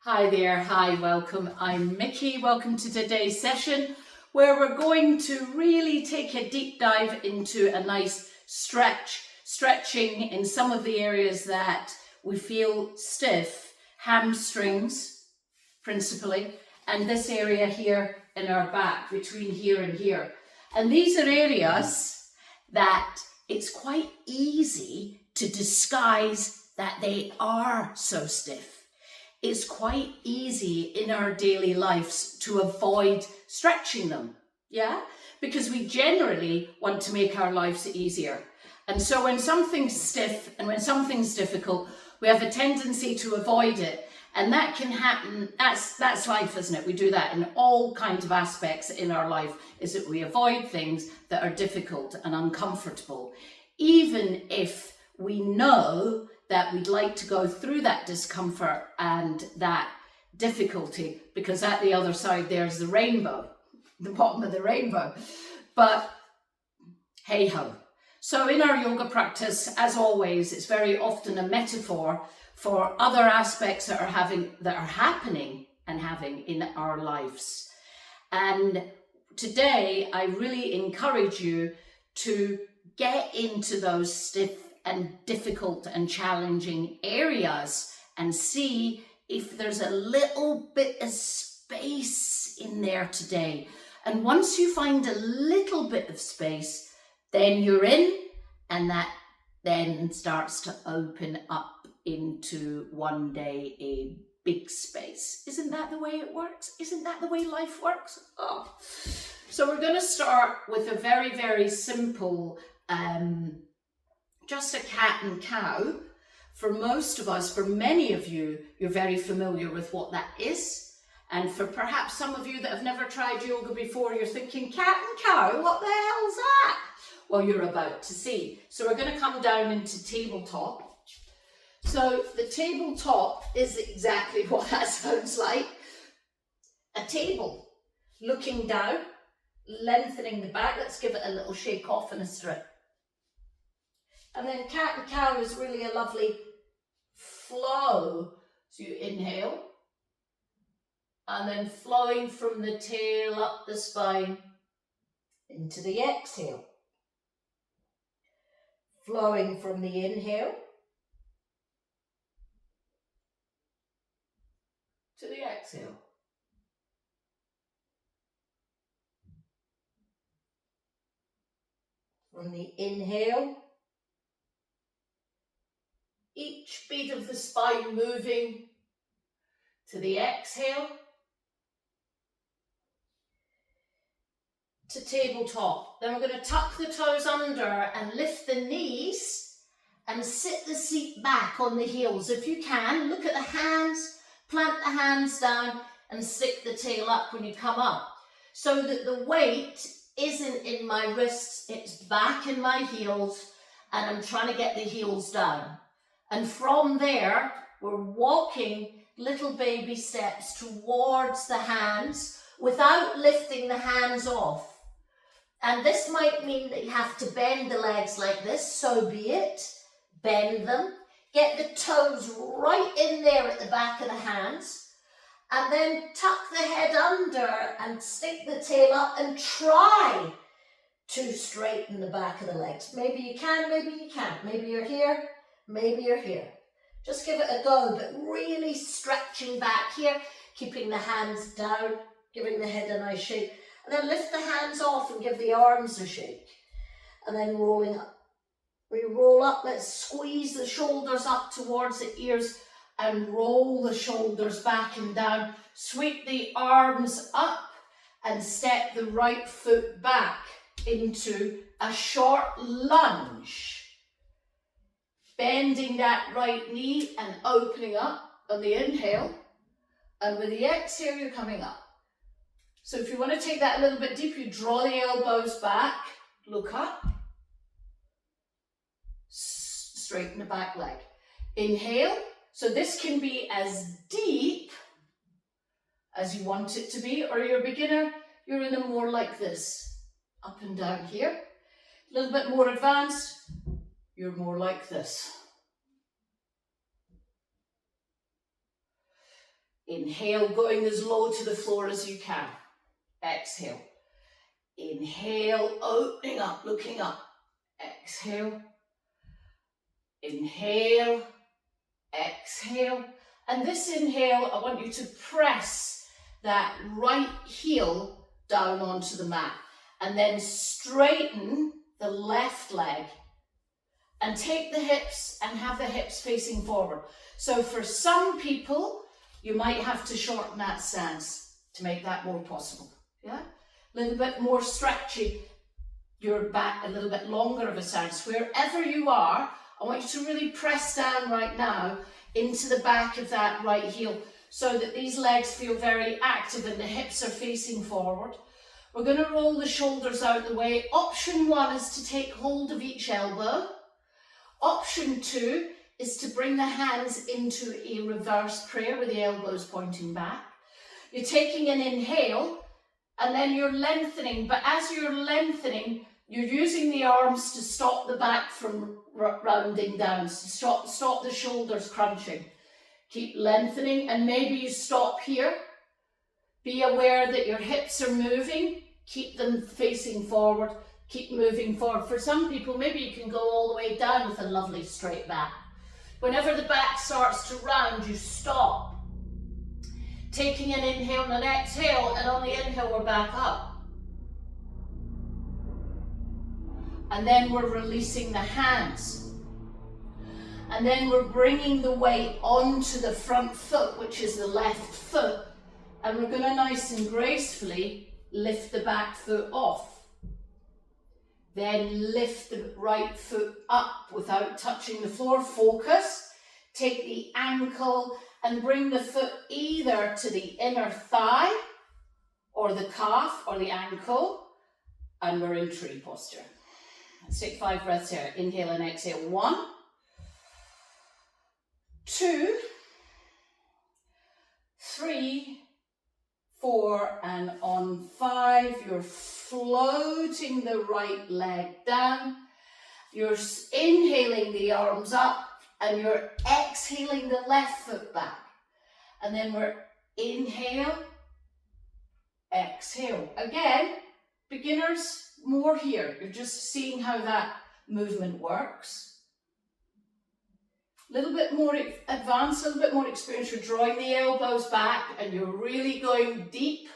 Hi there, hi, welcome. I'm Mickey. Welcome to today's session where we're going to really take a deep dive into a nice stretching in some of the areas that we feel stiff, hamstrings principally, and this area here in our back, between here and here. And these are areas that it's quite easy to disguise that they are so stiff. It's quite easy in our daily lives to avoid stretching them, yeah? Because we generally want to make our lives easier. And so when something's stiff and when something's difficult, we have a tendency to avoid it. And that can happen, that's life, isn't it? We do that in all kinds of aspects in our life, is that we avoid things that are difficult and uncomfortable, even if we know that we'd like to go through that discomfort and that difficulty, because at the other side there's the rainbow, the bottom of the rainbow. But hey ho. So in our yoga practice, as always, it's very often a metaphor for other aspects that are happening in our lives. And today I really encourage you to get into those stiff and difficult and challenging areas and see if there's a little bit of space in there today. And once you find a little bit of space, then you're in, and that then starts to open up into one day a big space. Isn't that the way it works? Isn't that the way life works? Oh. So we're going to start with a very, very simple just a cat and cow. For most of us, for many of you, you're very familiar with what that is. And for perhaps some of you that have never tried yoga before, you're thinking, cat and cow, what the hell's that? Well, you're about to see. So we're going to come down into tabletop. So the tabletop is exactly what that sounds like. A table, looking down, lengthening the back. Let's give it a little shake off and a stretch. And then cat and cow is really a lovely flow. So you inhale, and then flowing from the tail up the spine into the exhale. Flowing from the inhale to the exhale. From the inhale, each beat of the spine moving to the exhale, to tabletop. Then we're going to tuck the toes under and lift the knees and sit the seat back on the heels. If you can, look at the hands, plant the hands down and stick the tail up when you come up, so that the weight isn't in my wrists, it's back in my heels, and I'm trying to get the heels down. And from there, we're walking little baby steps towards the hands without lifting the hands off. And this might mean that you have to bend the legs like this, so be it. Bend them. Get the toes right in there at the back of the hands. And then tuck the head under and stick the tail up and try to straighten the back of the legs. Maybe you can, maybe you can't. Maybe you're here. Maybe you're here. Just give it a go, but really stretching back here, keeping the hands down, giving the head a nice shake, and then lift the hands off and give the arms a shake, and then rolling up. We roll up, let's squeeze the shoulders up towards the ears and roll the shoulders back and down. Sweep the arms up and step the right foot back into a short lunge. Bending that right knee and opening up on the inhale, and with the exhale you're coming up. So if you want to take that a little bit deeper, you draw the elbows back, look up, straighten the back leg. Inhale, so this can be as deep as you want it to be, or you're a beginner, you're in a more like this, up and down here. A little bit more advanced, you're more like this. Inhale, going as low to the floor as you can. Exhale. Inhale, opening up, looking up. Exhale. Inhale. Exhale. And this inhale, I want you to press that right heel down onto the mat. And then straighten the left leg. And take the hips and have the hips facing forward. So for some people, you might have to shorten that stance to make that more possible. Yeah? A little bit more stretchy, your back, a little bit longer of a stance. Wherever you are, I want you to really press down right now into the back of that right heel so that these legs feel very active and the hips are facing forward. We're going to roll the shoulders out the way. Option 1 is to take hold of each elbow. Option 2 is to bring the hands into a reverse prayer with the elbows pointing back. You're taking an inhale and then you're lengthening, but as you're lengthening, you're using the arms to stop the back from rounding down, to stop the shoulders crunching. Keep lengthening and maybe you stop here. Be aware that your hips are moving, keep them facing forward. Keep moving forward. For some people, maybe you can go all the way down with a lovely straight back. Whenever the back starts to round, you stop. Taking an inhale and an exhale, and on the inhale, we're back up. And then we're releasing the hands. And then we're bringing the weight onto the front foot, which is the left foot. And we're going to nice and gracefully lift the back foot off. Then lift the right foot up without touching the floor. Focus. Take the ankle and bring the foot either to the inner thigh or the calf or the ankle. And we're in tree posture. Let's take 5 breaths here. Inhale and exhale. 1, 2, 3, 4, and on 5, you're floating the right leg down. You're inhaling the arms up and you're exhaling the left foot back. And then we're inhale, exhale. Again, beginners, more here. You're just seeing how that movement works. A little bit more advanced, a little bit more experience. You're drawing the elbows back and you're really going deep.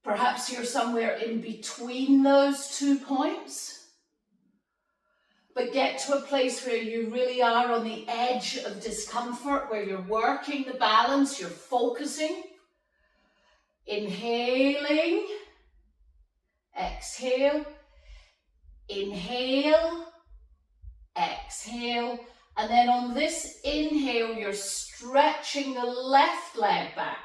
Perhaps you're somewhere in between those 2 points. But get to a place where you really are on the edge of discomfort, where you're working the balance, you're focusing. Inhaling, exhale, inhale, exhale, and then on this inhale, you're stretching the left leg back,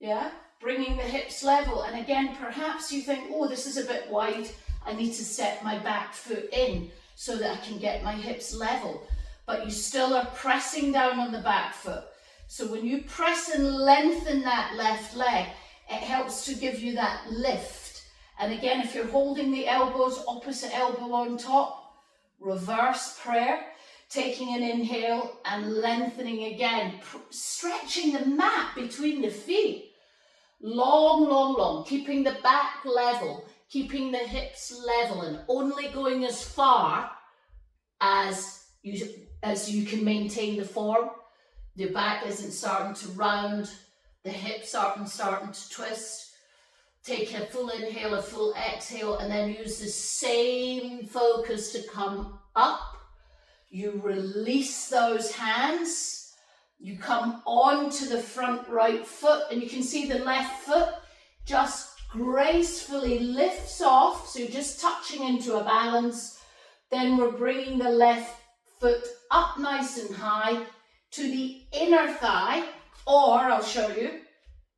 yeah? Bringing the hips level, and again, perhaps you think, oh, this is a bit wide, I need to step my back foot in so that I can get my hips level, but you still are pressing down on the back foot. So when you press and lengthen that left leg, it helps to give you that lift. And again, if you're holding the elbows, opposite elbow on top, reverse prayer, taking an inhale and lengthening again, stretching the mat between the feet. Long, long, long, keeping the back level, keeping the hips level and only going as far as you can maintain the form. The back isn't starting to round, the hips aren't starting to twist. Take a full inhale, a full exhale, and then use the same focus to come up. You release those hands. You come onto the front right foot, and you can see the left foot just gracefully lifts off. So you're just touching into a balance. Then we're bringing the left foot up nice and high to the inner thigh, or I'll show you,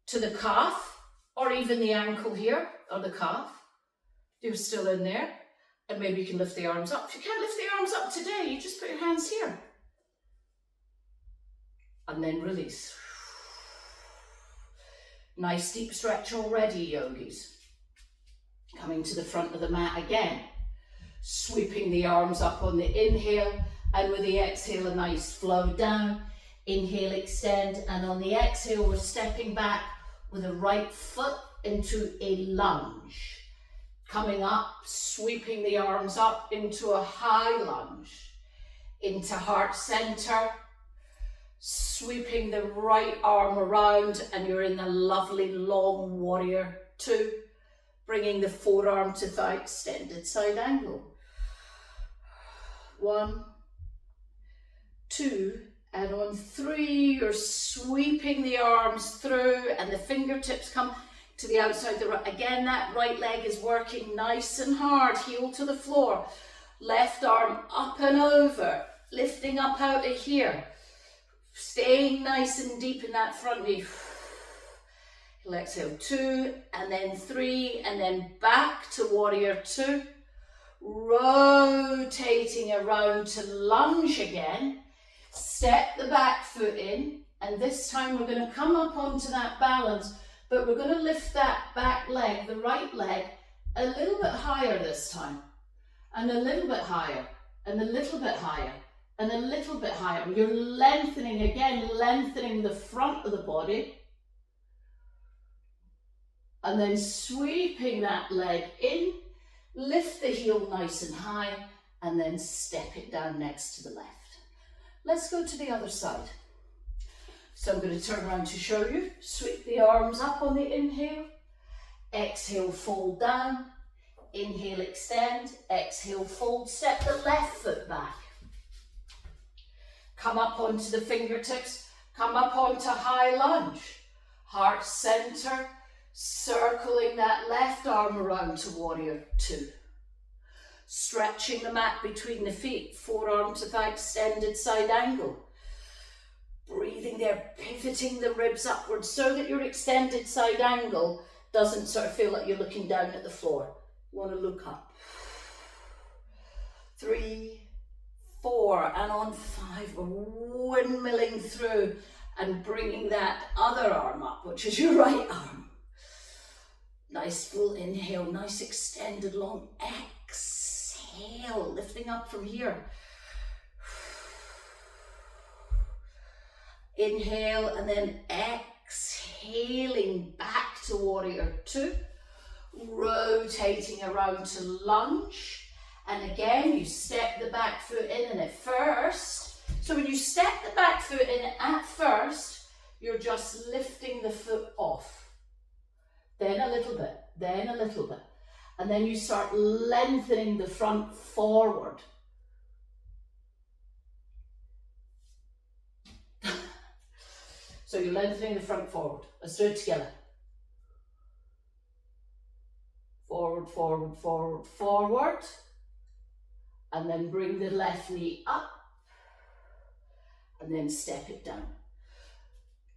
to the calf, or even the ankle here, or the calf. You're still in there. And maybe you can lift the arms up. If you can't lift the arms up today, you just put your hands here. And then release. Nice deep stretch already, yogis. Coming to the front of the mat again. Sweeping the arms up on the inhale, and with the exhale, a nice flow down. Inhale, extend, and on the exhale, we're stepping back with the right foot into a lunge. Coming up, sweeping the arms up into a high lunge, into heart center, sweeping the right arm around, and you're in the lovely long warrior two, bringing the forearm to thigh extended side angle. 1, 2, and on 3, you're sweeping the arms through and the fingertips come to the outside. Again, that right leg is working nice and hard, heel to the floor. Left arm up and over, lifting up out of here. Staying nice and deep in that front knee. Exhale, 2, and then 3, and then back to warrior 2. Rotating around to lunge again. Step the back foot in, and this time we're going to come up onto that balance, but we're going to lift that back leg, the right leg, a little bit higher this time, and a little bit higher, and a little bit higher, and a little bit higher. You're lengthening again, lengthening the front of the body, and then sweeping that leg in, lift the heel nice and high, and then step it down next to the left. Let's go to the other side. So I'm going to turn around to show you. Sweep the arms up on the inhale. Exhale, fold down. Inhale, extend. Exhale, fold. Step the left foot back. Come up onto the fingertips. Come up onto high lunge. Heart center. Circling that left arm around to warrior 2. Stretching the mat between the feet, forearm to thigh extended side angle. Breathing there, pivoting the ribs upwards so that your extended side angle doesn't sort of feel like you're looking down at the floor. You want to look up. 3, 4, and on 5, we're windmilling through and bringing that other arm up, which is your right arm. Nice full inhale, nice extended long exhale, lifting up from here. Inhale and then exhaling back to warrior 2. Rotating around to lunge. And again, you step the back foot in, and at first, so when you step the back foot in at first, you're just lifting the foot off. Then a little bit, then a little bit. And then you start lengthening the front forward. So you're lengthening the front forward. Let's do it together. Forward, forward, forward, forward. And then bring the left knee up. And then step it down.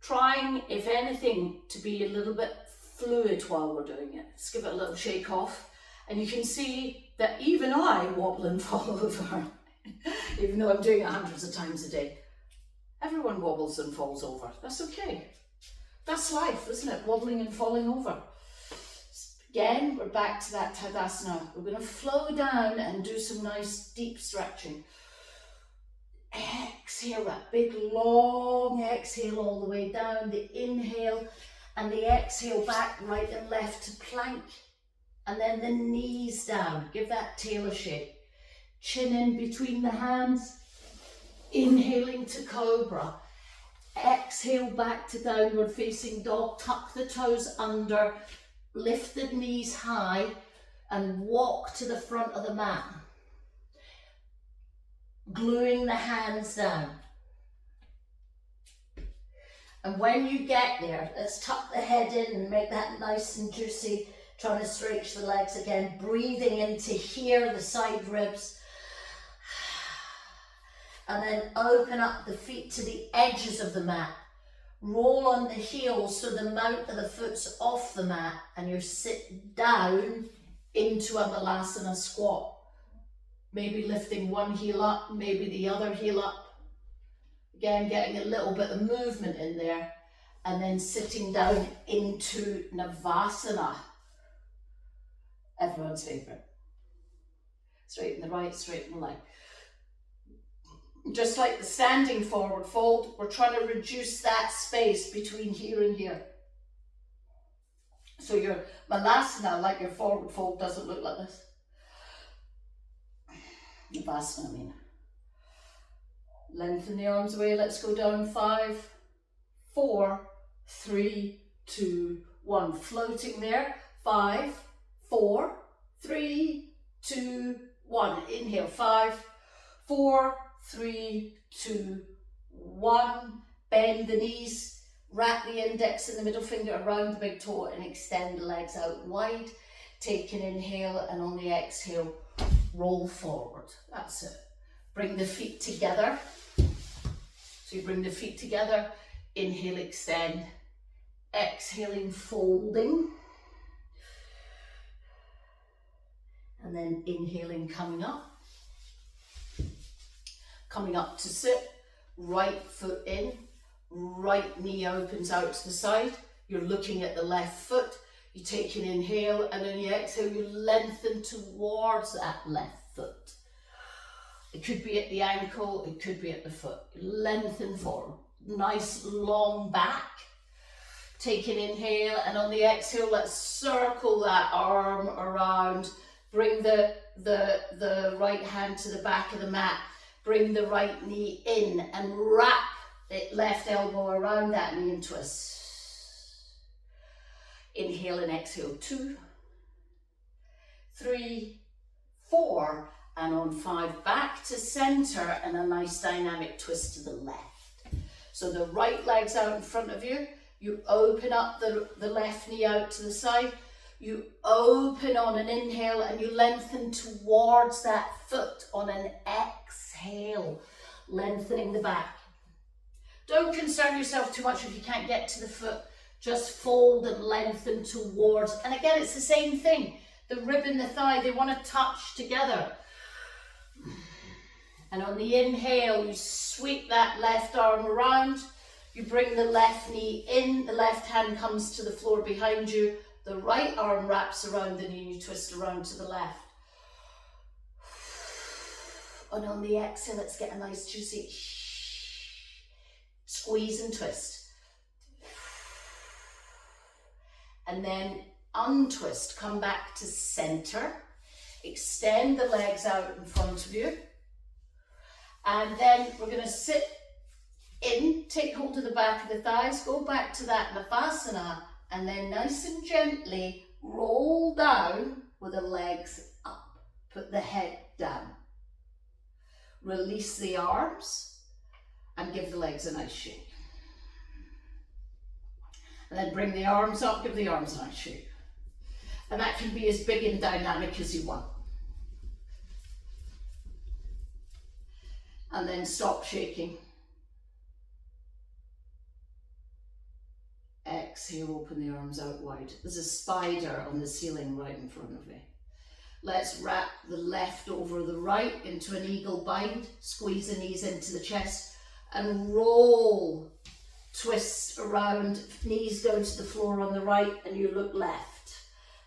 Trying, if anything, to be a little bit fluid while we're doing it. Let's give it a little shake off. And you can see that even I wobble and fall over, even though I'm doing it hundreds of times a day. Everyone wobbles and falls over. That's okay. That's life, isn't it? Wobbling and falling over. Again, we're back to that Tadasana. We're going to flow down and do some nice deep stretching. Exhale, that big long exhale all the way down. The inhale and the exhale back, right and left to plank. And then the knees down. Give that tail a shake. Chin in between the hands. Inhaling to cobra. Exhale back to downward facing dog. Tuck the toes under. Lift the knees high and walk to the front of the mat. Gluing the hands down. And when you get there, let's tuck the head in and make that nice and juicy. Trying to stretch the legs again. Breathing into here, the side ribs. And then open up the feet to the edges of the mat. Roll on the heels so the mount of the foot's off the mat and you sit down into a Balasana squat. Maybe lifting one heel up, maybe the other heel up. Again, getting a little bit of movement in there. And then sitting down into Navasana. Everyone's favourite. Straighten the right, straighten the left. Just like the standing forward fold, we're trying to reduce that space between here and here. So your Malasana, like your forward fold, doesn't look like this. Navasana, I mean. Lengthen the arms away. Let's go down. 5, 4, 3, 2, 1. Floating there. 5, 4, 3, 2, 1. Inhale. 5, 4, 3, 2, 1. Bend the knees. Wrap the index and the middle finger around the big toe and extend the legs out wide. Take an inhale, and on the exhale, roll forward. That's it. Bring the feet together. So you bring the feet together. Inhale, extend. Exhaling, folding. And then inhaling, coming up. Coming up to sit. Right foot in. Right knee opens out to the side. You're looking at the left foot. You take an inhale, and on the exhale, you lengthen towards that left foot. It could be at the ankle, it could be at the foot. Lengthen forward. Nice long back. Take an inhale, and on the exhale, let's circle that arm around. Bring the right hand to the back of the mat. Bring the right knee in and wrap the left elbow around that knee and twist. Inhale and exhale. 2, 3, 4, and on 5, back to center and a nice dynamic twist to the left. So the right leg's out in front of you. You open up the left knee out to the side. You open on an inhale and you lengthen towards that foot on an exhale, lengthening the back. Don't concern yourself too much if you can't get to the foot. Just fold and lengthen towards. And again, it's the same thing. The rib and the thigh, they want to touch together. And on the inhale, you sweep that left arm around. You bring the left knee in. The left hand comes to the floor behind you. The right arm wraps around the knee and you twist around to the left. And on the exhale, let's get a nice juicy squeeze and twist. And then untwist, come back to center. Extend the legs out in front of you. And then we're going to sit in, take hold of the back of the thighs, go back to that Navasana, and then nice and gently roll down with the legs up. Put the head down. Release the arms and give the legs a nice shake. And then bring the arms up, give the arms a nice shake. And that can be as big and dynamic as you want. And then stop shaking. Exhale, open the arms out wide. There's a spider on the ceiling right in front of me. Let's wrap the left over the right into an eagle bind. Squeeze the knees into the chest and roll. Twist around, knees go to the floor on the right and you look left.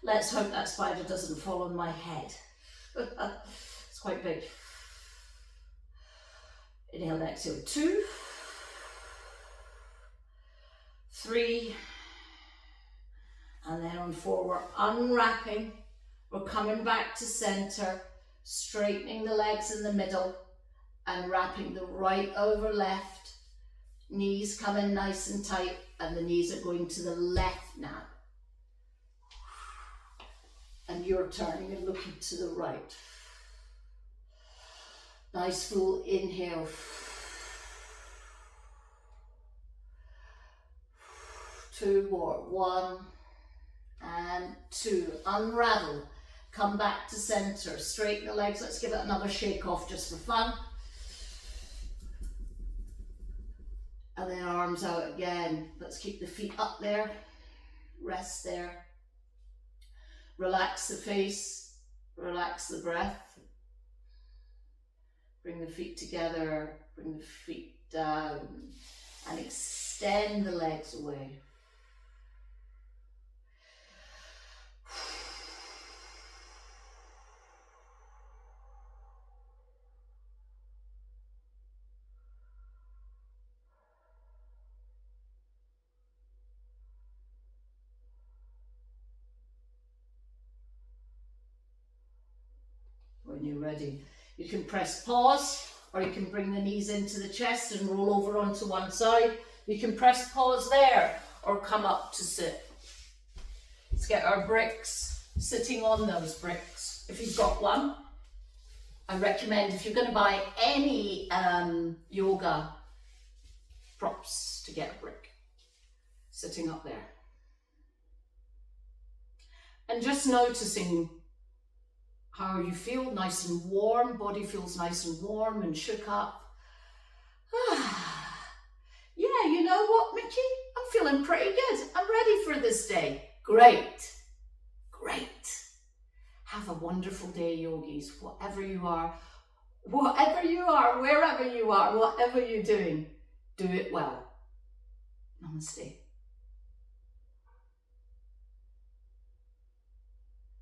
Let's hope that spider doesn't fall on my head. It's quite big. Inhale and exhale. 2, 3, and then on 4 we're unwrapping. We're coming back to center, straightening the legs in the middle and wrapping the right over left. Knees come in nice and tight and the knees are going to the left now. And you're turning and looking to the right. Nice full inhale. 2 more. 1 and 2. Unravel. Come back to center. Straighten the legs. Let's give it another shake off just for fun. And then arms out again. Let's keep the feet up there. Rest there. Relax the face. Relax the breath. Bring the feet together. Bring the feet down. And extend the legs away. when you're ready. You can press pause, or you can bring the knees into the chest and roll over onto one side. You can press pause there, or come up to sit. Let's get our bricks, sitting on those bricks. If you've got one, I recommend, if you're going to buy any yoga props, to get a brick sitting up there. And just noticing how you feel, nice and warm, body feels nice and warm and shook up. Yeah, you know what, Mickey? I'm feeling pretty good. I'm ready for this day. Great, great. Have a wonderful day, yogis, wherever you are, wherever you are, whatever you're doing, do it well. Namaste.